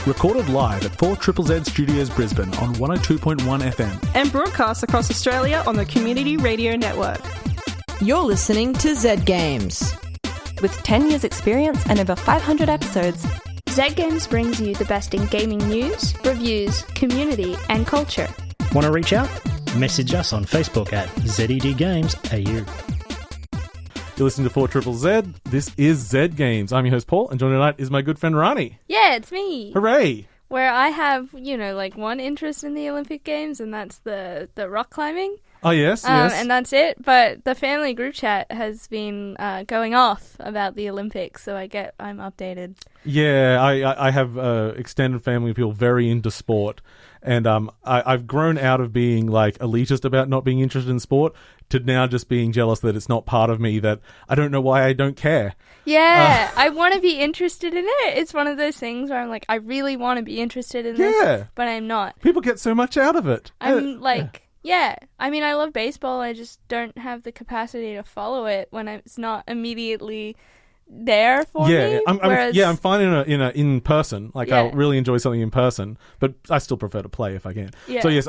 Recorded live at 4ZZZ Studios Brisbane on 102.1 FM. And broadcast across Australia on the Community Radio Network. You're listening to Z Games. With 10 years experience and over 500 episodes, Z Games brings you the best in gaming news, reviews, community and culture. Want to reach out? Message us on Facebook at ZEDGamesAU. You're listening to 4ZZZ. This is Z Games. I'm your host, Paul, and joining tonight is my good friend, Rani. Yeah, it's me. Hooray! Where I have, one interest in the Olympic Games, and that's the rock climbing. Oh, yes, yes. And that's it. But the family group chat has been going off about the Olympics, so I'm updated. Yeah, I have extended family of people very into sport, and I've grown out of being elitist about not being interested in sport to now just being jealous that it's not part of me, that I don't know why I don't care. Yeah, I want to be interested in it. It's one of those things where I'm like, I really want to be interested in this, but I'm not. People get so much out of it. Yeah, I mean, I love baseball. I just don't have the capacity to follow it when it's not immediately there for me. I'm fine in person. I'll really enjoy something in person, but I still prefer to play if I can. Yeah. So yes,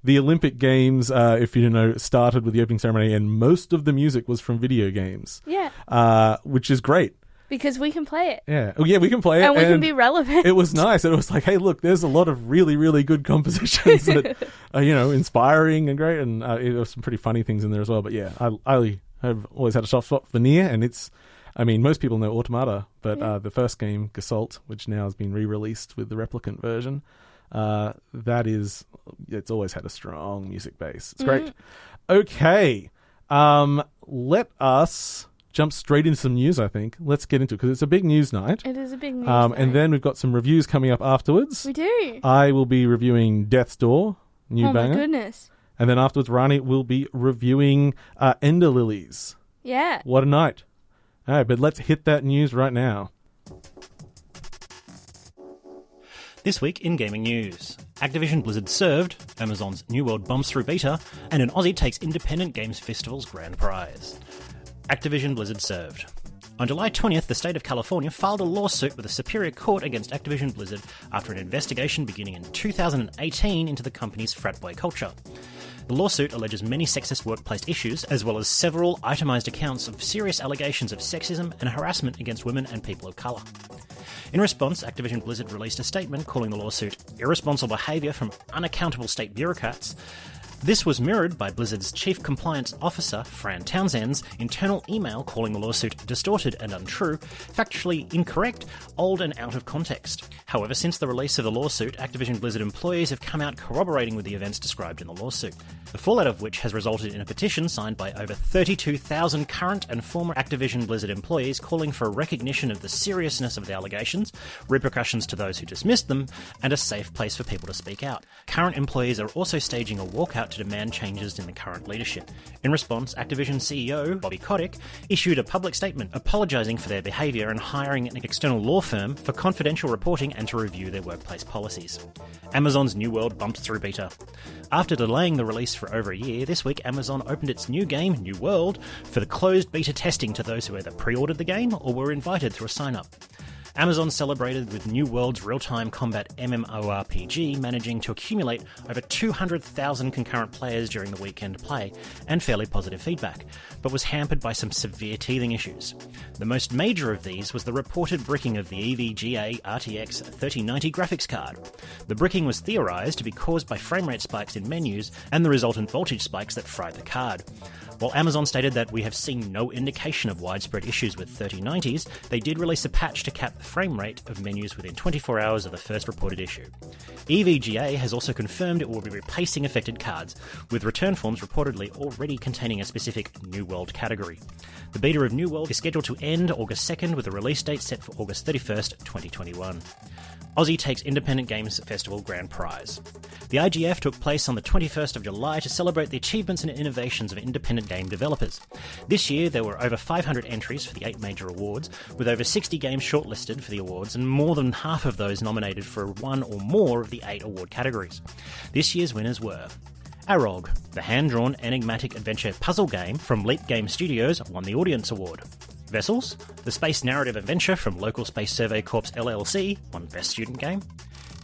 the Olympic Games, if you know, started with the opening ceremony, and most of the music was from video games. Yeah. Which is great. Because we can play it. Yeah. Oh, yeah, we can play it. And we can be relevant. It was nice. And it was like, hey, look, there's a lot of really, really good compositions that are, inspiring and great. And there were some pretty funny things in there as well. But yeah, I have always had a soft spot for Nier. And most people know Automata. But the first game, Gestalt, which now has been re-released with the Replicant version, it's always had a strong music base. It's great. Okay. Let us jump straight into some news, I think. Let's get into it, because it's a big news night. It is a big news night. And then we've got some reviews coming up afterwards. We do. I will be reviewing Death's Door, new banger. Oh, my goodness. And then afterwards, Rani will be reviewing Ender Lilies. Yeah. What a night. All right, but let's hit that news right now. This week in gaming news, Activision Blizzard served, Amazon's New World bumps through beta, and an Aussie takes Independent Games Festival's grand prize. Activision Blizzard served. On July 20th, the state of California filed a lawsuit with the Superior Court against Activision Blizzard after an investigation beginning in 2018 into the company's frat boy culture. The lawsuit alleges many sexist workplace issues, as well as several itemised accounts of serious allegations of sexism and harassment against women and people of colour. In response, Activision Blizzard released a statement calling the lawsuit irresponsible behaviour from unaccountable state bureaucrats. This was mirrored by Blizzard's Chief Compliance Officer, Fran Townsend's, internal email calling the lawsuit distorted and untrue, factually incorrect, old and out of context. However, since the release of the lawsuit, Activision Blizzard employees have come out corroborating with the events described in the lawsuit, the fallout of which has resulted in a petition signed by over 32,000 current and former Activision Blizzard employees calling for a recognition of the seriousness of the allegations, repercussions to those who dismissed them, and a safe place for people to speak out. Current employees are also staging a walkout to demand changes in the current leadership. In response, Activision CEO Bobby Kotick issued a public statement apologising for their behaviour and hiring an external law firm for confidential reporting and to review their workplace policies. Amazon's New World bumped through beta. After delaying the release for over a year, this week Amazon opened its new game, New World, for the closed beta testing to those who either pre-ordered the game or were invited through a sign-up. Amazon celebrated with New World's real-time combat MMORPG managing to accumulate over 200,000 concurrent players during the weekend play and fairly positive feedback, but was hampered by some severe teething issues. The most major of these was the reported bricking of the EVGA RTX 3090 graphics card. The bricking was theorised to be caused by frame rate spikes in menus and the resultant voltage spikes that fried the card. While Amazon stated that we have seen no indication of widespread issues with 3090s, they did release a patch to cap the frame rate of menus within 24 hours of the first reported issue. EVGA has also confirmed it will be replacing affected cards, with return forms reportedly already containing a specific New World category. The beta of New World is scheduled to end August 2nd, with a release date set for August 31st, 2021. Aussie takes Independent Games Festival grand prize. The IGF took place on the 21st of July to celebrate the achievements and innovations of independent game developers. This year, there were over 500 entries for the 8 major awards, with over 60 games shortlisted for the awards and more than half of those nominated for one or more of the 8 award categories. This year's winners were Arog, the hand-drawn enigmatic adventure puzzle game from Leap Game Studios, won the Audience Award. Vessels, the space narrative adventure from Local Space Survey Corps LLC, won Best Student Game.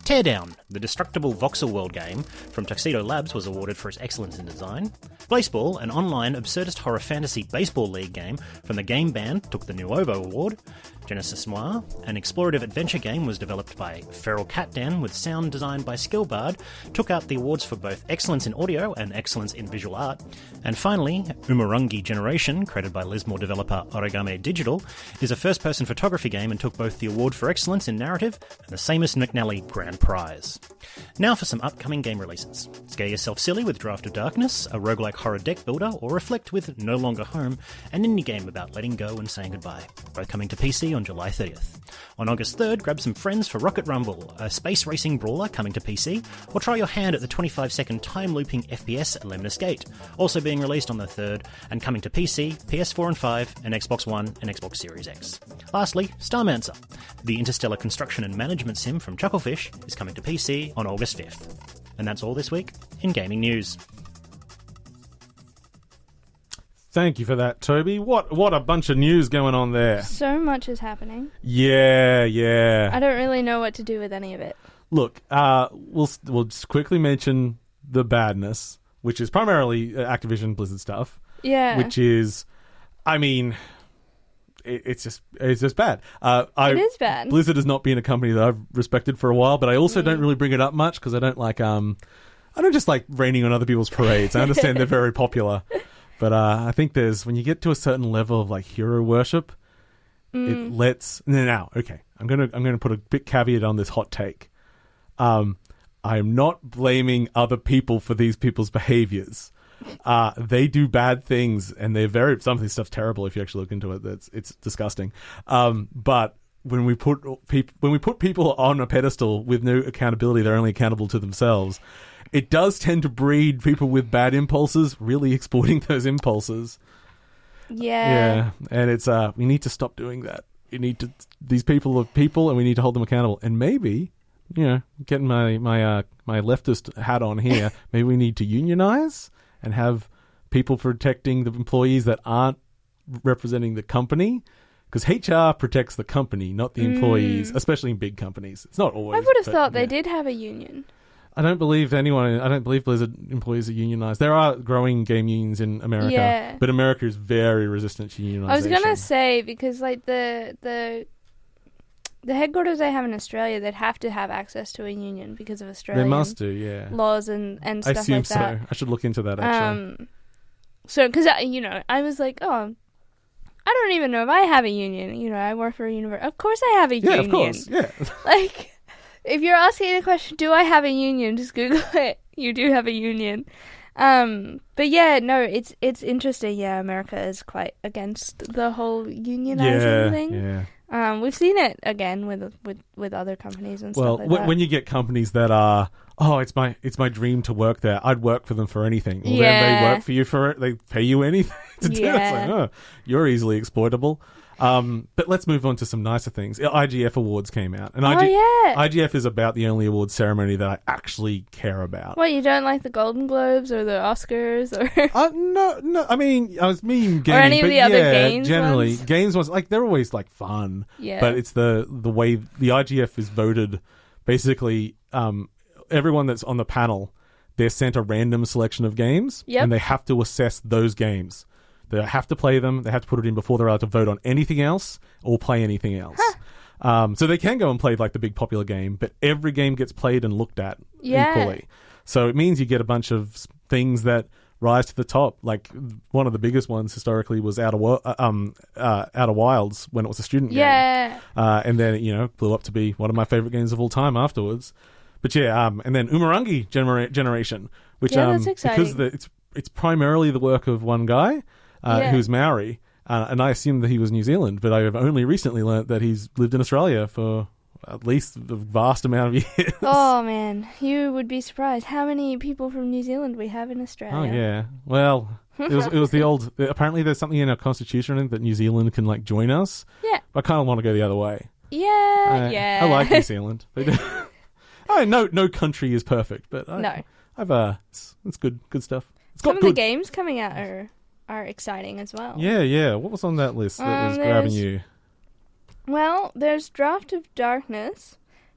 Teardown, the destructible voxel world game from Tuxedo Labs, was awarded for its excellence in design. Baseball, an online absurdist horror fantasy baseball league game from the Game Band, took the Nuovo Award. Genesis Noir, an explorative adventure game, was developed by Feral Cat Dan with sound designed by Skillbard, took out the awards for both excellence in audio and excellence in visual art. And finally, Umurangi Generation, created by Lismore developer Origami Digital, is a first-person photography game and took both the award for excellence in narrative and the Seamus McNally Grand Prize. Now for some upcoming game releases. Scare yourself silly with Draft of Darkness, a roguelike horror deck builder, or reflect with No Longer Home, an indie game about letting go and saying goodbye, both coming to PC on July 30th. On August 3rd, grab some friends for Rocket Rumble, a space racing brawler coming to PC, or try your hand at the 25-second time-looping FPS Lemnis Gate, also being released on the 3rd, and coming to PC, PS4 and 5, and Xbox One and Xbox Series X. Lastly, Starmancer, the interstellar construction and management sim from Chucklefish, is coming to PC on August 5th. And that's all this week in gaming news. Thank you for that, Toby. What a bunch of news going on there. So much is happening. Yeah. I don't really know what to do with any of it. Look, we'll just quickly mention the badness, which is primarily Activision Blizzard stuff. Yeah. Which is, I mean, it's just bad. It is bad. Blizzard has not been a company that I've respected for a while, but I also don't really bring it up much because I don't like I don't just like raining on other people's parades. I understand they're very popular. But I think when you get to a certain level of like hero worship, it lets now. Okay, I'm gonna put a big caveat on this hot take. I am not blaming other people for these people's behaviors. They do bad things, and some of this stuff's terrible if you actually look into it. It's disgusting. But when we put people on a pedestal with no accountability, they're only accountable to themselves. It does tend to breed people with bad impulses, really exploiting those impulses. Yeah. And it's we need to stop doing that. These people are people, and we need to hold them accountable. And maybe, getting my leftist hat on here, maybe we need to unionize and have people protecting the employees that aren't representing the company. Because HR protects the company, not the employees, especially in big companies. It's not always. I would have thought they did have a union. I don't believe Blizzard employees are unionized. There are growing game unions in America, but America is very resistant to unionization. I was gonna say, because like the headquarters they have in Australia, they'd have to have access to a union because of Australian they must do, yeah, laws and stuff like that. I assume so. I should look into that actually. So because I was like, oh, I don't even know if I have a union. I work for a university. Of course I have a union. Yeah, of course. Yeah. Like, if you're asking the question, do I have a union? Just Google it. You do have a union. But yeah, no, it's interesting. Yeah, America is quite against the whole unionizing thing. Yeah. We've seen it again with other companies and stuff like that. When you get companies that are, it's my dream to work there. I'd work for them for anything. Well, then they work for you for it. They pay you anything to do it. It's like, you're easily exploitable. But let's move on to some nicer things. IGF Awards came out. And IGF is about the only awards ceremony that I actually care about. What, you don't like the Golden Globes or the Oscars? Or No. I mean, I was meaning gaming. Or any of the other games generally. ones? Games ones, like, they're always, like, fun. Yeah. But it's the way the IGF is voted. Basically, everyone that's on the panel, they're sent a random selection of games. Yep. And they have to assess those games. They have to play them. They have to put it in before they're allowed to vote on anything else or play anything else. So they can go and play like the big popular game, but every game gets played and looked at equally. So it means you get a bunch of things that rise to the top. Like one of the biggest ones historically was Outer Wilds when it was a student game. And then it blew up to be one of my favorite games of all time afterwards. But and then Umurangi Generation, which that's exciting. because it's primarily the work of one guy. Who's Maori, and I assumed that he was New Zealand, but I have only recently learnt that he's lived in Australia for at least a vast amount of years. Oh, man. You would be surprised how many people from New Zealand we have in Australia. Oh, yeah. Well, it was the old... Apparently there's something in our constitution that New Zealand can, like, join us. Yeah. I kind of want to go the other way. Yeah. I like New Zealand. They do. No country is perfect, but no. I've it's good stuff. Some of the games coming out are are exciting as well. Yeah. What was on that list that was grabbing you? Well, there's Draft of Darkness,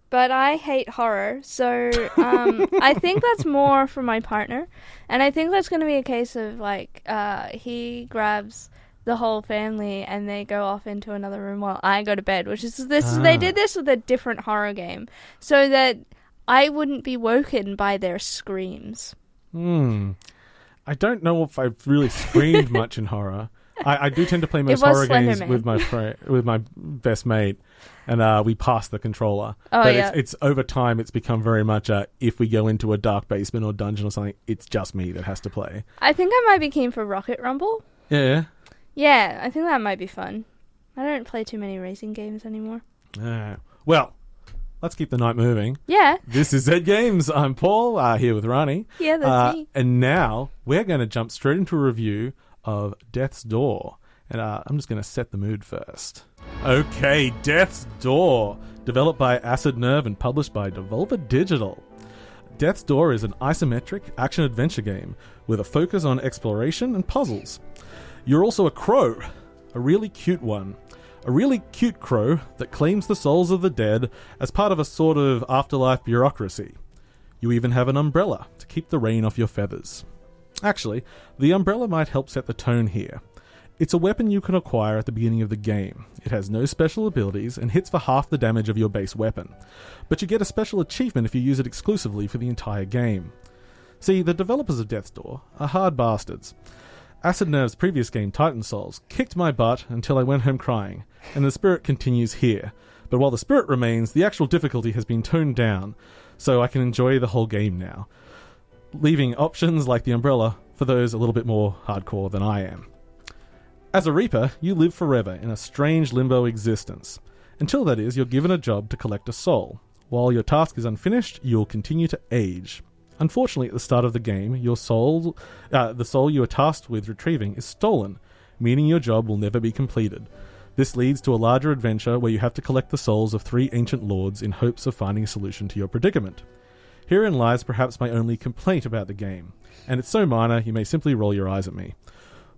but I hate horror, so I think that's more for my partner, and I think that's going to be a case of like he grabs the whole family and they go off into another room while I go to bed, which is they did this with a different horror game so that I wouldn't be woken by their screams. I don't know if I've really screamed much in horror. I do tend to play most horror games with my best mate, and we pass the controller. It's over time it's become very much if we go into a dark basement or dungeon or something, it's just me that has to play. I think I might be keen for Rocket Rumble. Yeah. Yeah, I think that might be fun. I don't play too many racing games anymore. Well, let's keep the night moving. Yeah. This is Zed Games. I'm Paul, here with Rani. Yeah, that's me. And now we're going to jump straight into a review of Death's Door. And I'm just going to set the mood first. Okay, Death's Door. Developed by Acid Nerve and published by Devolver Digital. Death's Door is an isometric action-adventure game with a focus on exploration and puzzles. You're also a crow, a really cute one. A really cute crow that claims the souls of the dead as part of a sort of afterlife bureaucracy. You even have an umbrella to keep the rain off your feathers. Actually, the umbrella might help set the tone here. It's a weapon you can acquire at the beginning of the game. It has no special abilities and hits for half the damage of your base weapon. But you get a special achievement if you use it exclusively for the entire game. See, the developers of Death's Door are hard bastards. Acid Nerve's previous game, Titan Souls, kicked my butt until I went home crying, and the spirit continues here. But while the spirit remains, the actual difficulty has been toned down, so I can enjoy the whole game now, leaving options like the umbrella for those a little bit more hardcore than I am. As a Reaper, you live forever in a strange limbo existence. Until that is, you're given a job to collect a soul. While your task is unfinished, you'll continue to age. Unfortunately, at the start of the game, the soul you are tasked with retrieving is stolen, meaning your job will never be completed. This leads to a larger adventure where you have to collect the souls of 3 ancient lords in hopes of finding a solution to your predicament. Herein lies perhaps my only complaint about the game, and it's so minor you may simply roll your eyes at me.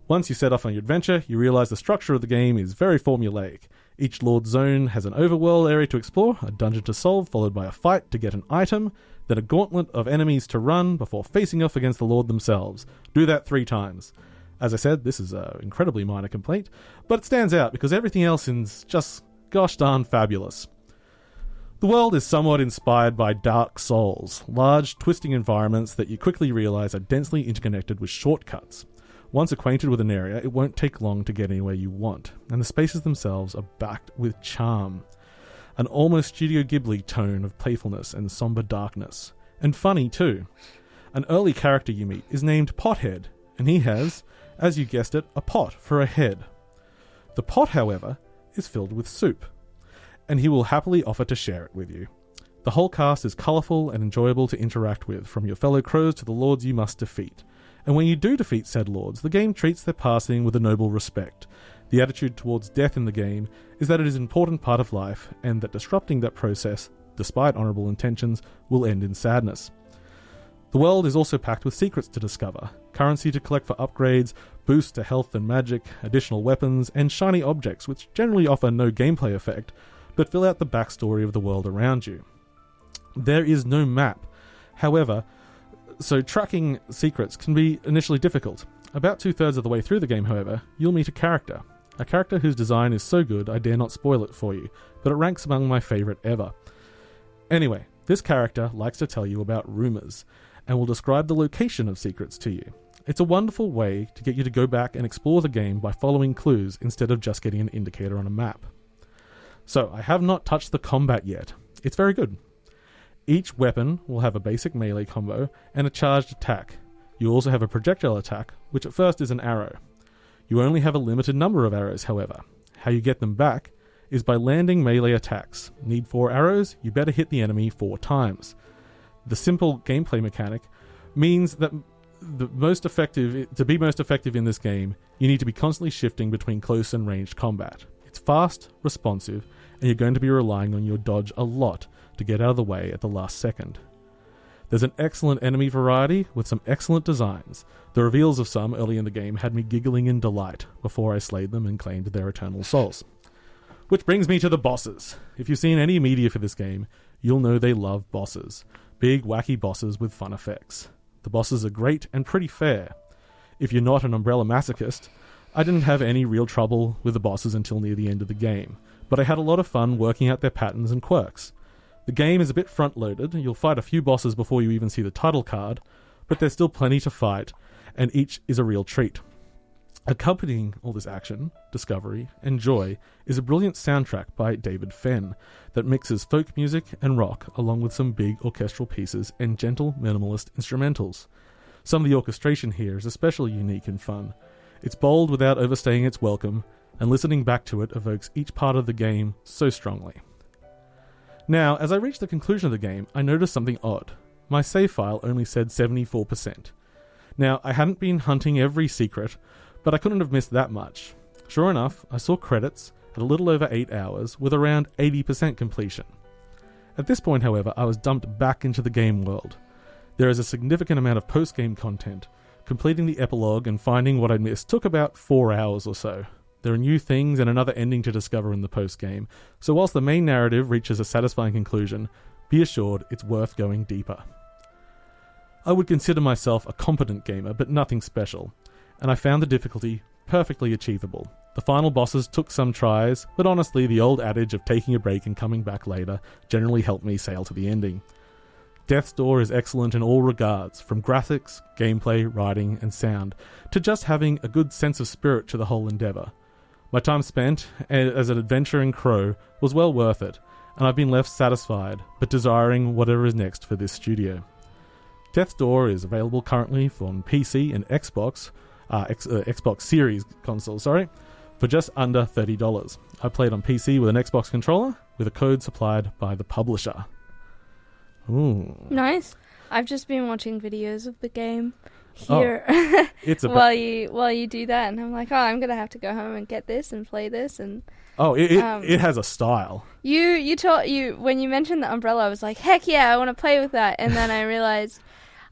Once you set off on your adventure, you realise the structure of the game is very formulaic. Each Lord's zone has an overworld area to explore, a dungeon to solve, followed by a fight to get an item, then a gauntlet of enemies to run before facing off against the Lord themselves. Do that 3 times. As I said, this is an incredibly minor complaint, but it stands out because everything else is just gosh darn fabulous. The world is somewhat inspired by Dark Souls, large, twisting environments that you quickly realise are densely interconnected with shortcuts. Once acquainted with an area, it won't take long to get anywhere you want, and the spaces themselves are backed with charm. An almost Studio Ghibli tone of playfulness and somber darkness. And funny too. An early character you meet is named Pothead, and he has, as you guessed it, a pot for a head. The pot, however, is filled with soup, and he will happily offer to share it with you. The whole cast is colourful and enjoyable to interact with, from your fellow crows to the lords you must defeat. And when you do defeat said lords, the game treats their passing with a noble respect. The attitude towards death in the game is that it is an important part of life, and that disrupting that process, despite honourable intentions, will end in sadness. The world is also packed with secrets to discover, currency to collect for upgrades, boosts to health and magic, additional weapons, and shiny objects which generally offer no gameplay effect, but fill out the backstory of the world around you. There is no map. However, so tracking secrets can be initially difficult. About 2/3 of the way through the game, however, you'll meet a character whose design is so good I dare not spoil it for you, but it ranks among my favourite ever. Anyway, this character likes to tell you about rumours, and will describe the location of secrets to you. It's a wonderful way to get you to go back and explore the game by following clues instead of just getting an indicator on a map. So, I have not touched the combat yet. It's very good. Each weapon will have a basic melee combo and a charged attack. You also have a projectile attack, which at first is an arrow. You only have a limited number of arrows, however. How you get them back is by landing melee attacks. Need 4 arrows? You better hit the enemy 4 times. The simple gameplay mechanic means that to be most effective in this game, you need to be constantly shifting between close and ranged combat. It's fast, responsive, and you're going to be relying on your dodge a lot to get out of the way at the last second. There's an excellent enemy variety with some excellent designs. The reveals of some early in the game had me giggling in delight before I slayed them and claimed their eternal souls. Which brings me to the bosses. If you've seen any media for this game, you'll know they love bosses. Big, wacky bosses with fun effects. The bosses are great and pretty fair. If you're not an Umbrella masochist, I didn't have any real trouble with the bosses until near the end of the game, but I had a lot of fun working out their patterns and quirks. The game is a bit front-loaded, you'll fight a few bosses before you even see the title card, but there's still plenty to fight, and each is a real treat. Accompanying all this action, discovery, and joy is a brilliant soundtrack by David Fenn that mixes folk music and rock along with some big orchestral pieces and gentle minimalist instrumentals. Some of the orchestration here is especially unique and fun. It's bold without overstaying its welcome, and listening back to it evokes each part of the game so strongly. Now, as I reached the conclusion of the game, I noticed something odd. My save file only said 74%. Now, I hadn't been hunting every secret, but I couldn't have missed that much. Sure enough, I saw credits at a little over 8 hours with around 80% completion. At this point, however, I was dumped back into the game world. There is a significant amount of post-game content. Completing the epilogue and finding what I'd missed took about 4 hours or so. There are new things and another ending to discover in the post-game, so whilst the main narrative reaches a satisfying conclusion, be assured it's worth going deeper. I would consider myself a competent gamer, but nothing special, and I found the difficulty perfectly achievable. The final bosses took some tries, but honestly the old adage of taking a break and coming back later generally helped me sail to the ending. Death's Door is excellent in all regards, from graphics, gameplay, writing, and sound, to just having a good sense of spirit to the whole endeavour. My time spent as an adventuring crow was well worth it, and I've been left satisfied, but desiring whatever is next for this studio. Death's Door is available currently on PC and Xbox Series console, for just under $30. I played on PC with an Xbox controller, with a code supplied by the publisher. Ooh. Nice. I've just been watching videos of the game here It's while you do that, and I'm like, I'm gonna have to go home and get this and play this. And it has a style. You when you mentioned the umbrella, I was like, heck yeah, I want to play with that, and then I realized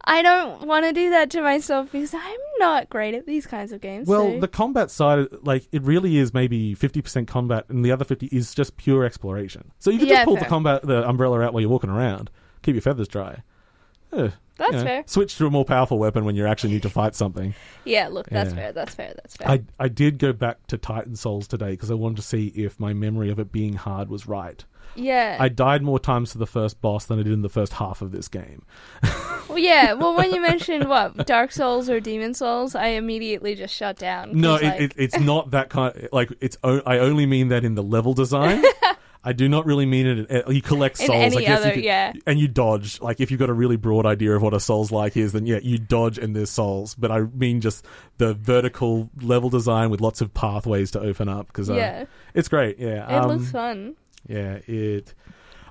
I don't want to do that to myself because I'm not great at these kinds of games. Well, so. the combat side, it really is maybe 50% combat, and the other 50 is just pure exploration. So you can just pull the umbrella out while you're walking around, keep your feathers dry. That's fair. Switch to a more powerful weapon when you actually need to fight something. Yeah, look, that's fair. I did go back to Titan Souls today because I wanted to see if my memory of it being hard was right. Yeah. I died more times to the first boss than I did in the first half of this game. Well, yeah. Well, when you mentioned, Dark Souls or Demon Souls, I immediately just shut down. No, it's not that kind. I only mean that in the level design. I do not really mean it. You collect souls, in any other, and you dodge. Like if you've got a really broad idea of what a soul's like is, then you dodge and there's souls. But I mean just the vertical level design with lots of pathways to open up because it's great. Yeah, it looks fun. Yeah,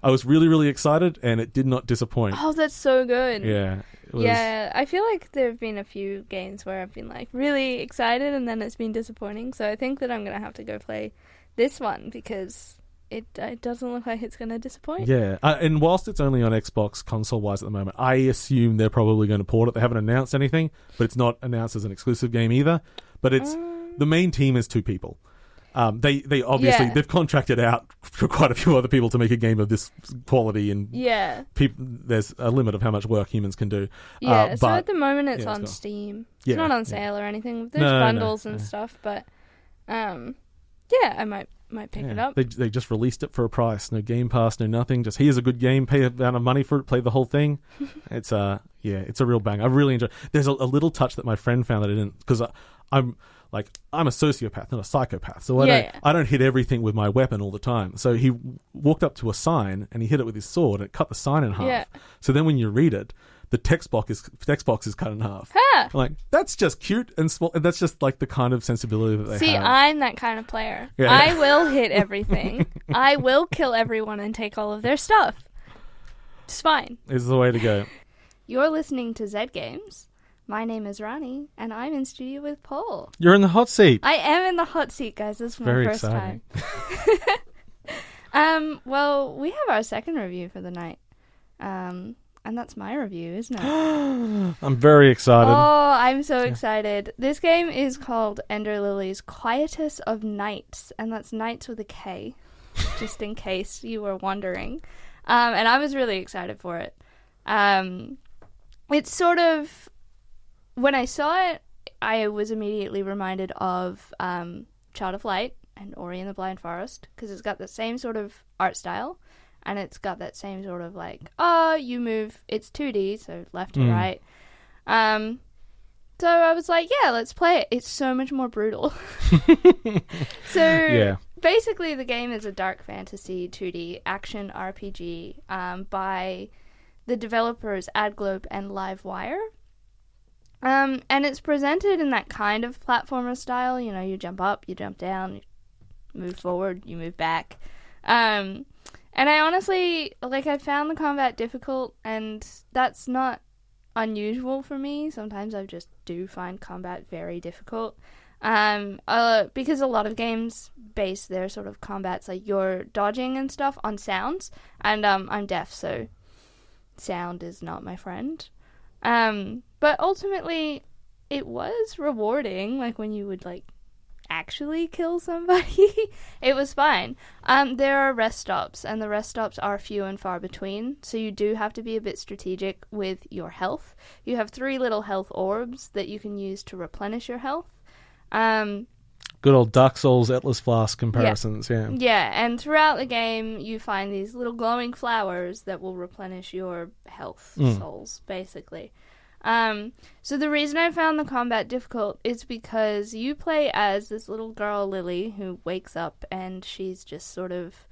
I was really, really excited, and it did not disappoint. Oh, that's so good. Yeah. Yeah, I feel like there have been a few games where I've been like really excited, and then it's been disappointing. So I think that I'm gonna have to go play this one because it doesn't look like it's going to disappoint. Yeah, and whilst it's only on Xbox console-wise at the moment, I assume they're probably going to port it. They haven't announced anything, but it's not announced as an exclusive game either. But it's the main team is 2 people. They obviously they've contracted out for quite a few other people to make a game of this quality, and there's a limit of how much work humans can do. Yeah, so at the moment it's on Steam. It's not on sale or anything. There's bundles and stuff, but I might pick it up. They just released it for a price. No Game Pass, no nothing. Just here's a good game. Pay a amount of money for it. Play the whole thing. It's a real bang. I really enjoy. There's a little touch that my friend found that I didn't, because I'm a sociopath, not a psychopath. So I don't hit everything with my weapon all the time. So he walked up to a sign and he hit it with his sword and it cut the sign in half. Yeah. So then when you read it, the text box is cut in half. Huh. I'm like, that's just cute and small. And that's just like the kind of sensibility that they have. See, I'm that kind of player. Yeah. I will hit everything. I will kill everyone and take all of their stuff. It's fine. It's the way to go. You're listening to Zed Games. My name is Rani, and I'm in studio with Paul. You're in the hot seat. I am in the hot seat, guys. This is my first time. Well, we have our second review for the night. And that's my review, isn't it? I'm very excited. Oh, I'm so excited. This game is called Ender Lilies Quietus of Nights, and that's Nights with a K, just in case you were wondering. And I was really excited for it. It's sort of, when I saw it, I was immediately reminded of Child of Light and Ori and the Blind Forest, because it's got the same sort of art style. And it's got that same sort of you move, it's 2D, so left to right. So I was like, yeah, let's play it. It's so much more brutal. So basically the game is a dark fantasy 2D action RPG by the developers AdGlobe and Livewire. And it's presented in that kind of platformer style. You know, you jump up, you jump down, you move forward, you move back. And I honestly, I found the combat difficult, and that's not unusual for me. Sometimes I just do find combat very difficult. Because a lot of games base their sort of combats, like you're dodging and stuff, on sounds. And I'm deaf, so sound is not my friend. But ultimately, it was rewarding, when you would, actually kill somebody. It was fine. There are rest stops, and the rest stops are few and far between, so you do have to be a bit strategic with your health. You have 3 little health orbs that you can use to replenish your health. Good old Dark Souls Atlas Flask comparisons, yeah. Yeah, and throughout the game, you find these little glowing flowers that will replenish your health souls, basically. So the reason I found the combat difficult is because you play as this little girl, Lily, who wakes up and she's just sort of,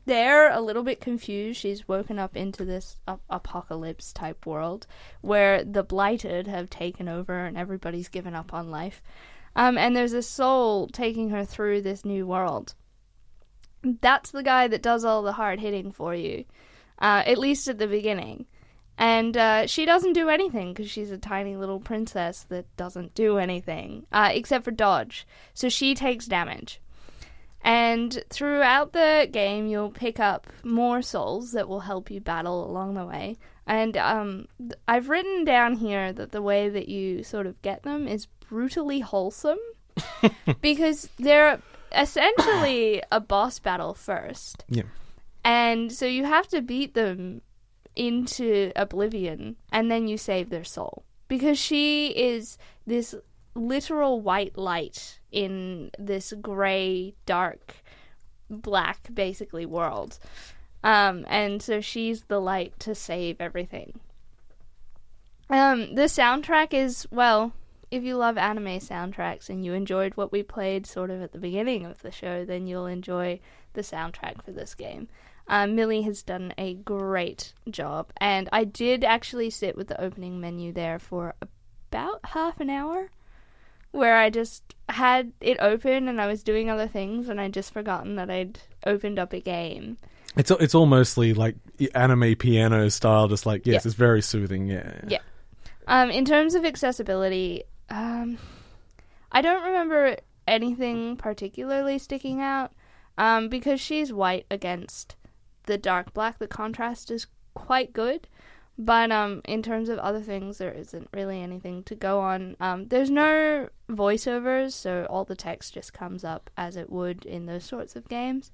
there, a little bit confused. She's woken up into this apocalypse type world where the blighted have taken over and everybody's given up on life. And there's a soul taking her through this new world. That's the guy that does all the hard hitting for you, at least at the beginning. And she doesn't do anything because she's a tiny little princess that doesn't do anything, except for dodge. So she takes damage. And throughout the game, you'll pick up more souls that will help you battle along the way. And I've written down here that the way that you sort of get them is brutally wholesome. Because they're essentially a boss battle first. Yeah. And so you have to beat them into oblivion, and then you save their soul, because she is this literal white light in this grey, dark, black, basically, world. And so she's the light to save everything. The soundtrack is, well, if you love anime soundtracks and you enjoyed what we played sort of at the beginning of the show, then you'll enjoy the soundtrack for this game. Millie has done a great job, and I did actually sit with the opening menu there for about half an hour, where I just had it open and I was doing other things and I'd just forgotten that I'd opened up a game. It's almostly like anime piano style, just it's very soothing, yeah. In terms of accessibility, I don't remember anything particularly sticking out, because she's white against the dark black. The contrast is quite good, but in terms of other things, there isn't really anything to go on. There's no voiceovers, so all the text just comes up as it would in those sorts of games.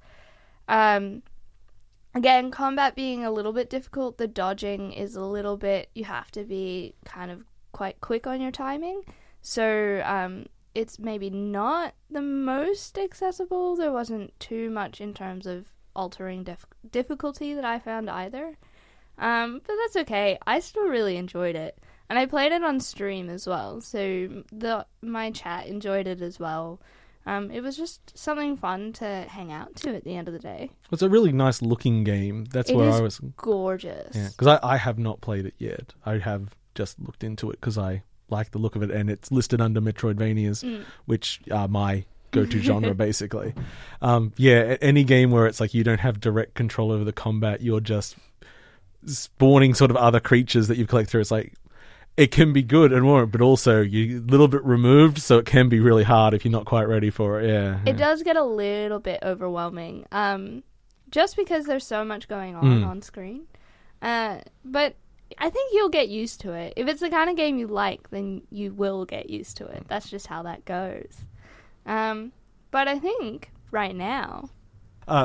Again, combat being a little bit difficult, the dodging is a little bit, you have to be kind of quite quick on your timing, so it's maybe not the most accessible. There wasn't too much in terms of altering difficulty that I found either, but that's okay. I still really enjoyed it, and I played it on stream as well, so my chat enjoyed it as well. It was just something fun to hang out to at the end of the day. It's a really nice looking game. That's where I was gorgeous. Yeah, because I have not played it yet. I have just looked into it because I like the look of it, and it's listed under Metroidvanias, which are my go-to genre, basically. Any game where it's like you don't have direct control over the combat, you're just spawning sort of other creatures that you collect through. It's like, it can be good and warm, but also you're a little bit removed, so it can be really hard if you're not quite ready for it. It does get a little bit overwhelming, just because there's so much going on screen. But I think you'll get used to it. If it's the kind of game you like, then you will get used to it. That's just how that goes. But I think right now...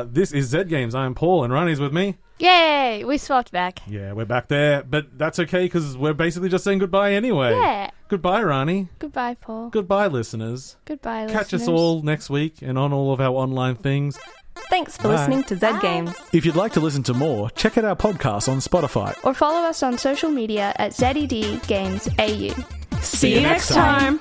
This is Z Games. I'm Paul, and Rani's with me. Yay! We swapped back. Yeah, we're back there, but that's okay because we're basically just saying goodbye anyway. Yeah. Goodbye, Rani. Goodbye, Paul. Goodbye, listeners. Goodbye, listeners. Catch us all next week and on all of our online things. Thanks for Bye. listening to Z Games. If you'd like to listen to more, check out our podcast on Spotify. Or follow us on social media at ZED Games AU. See you next time.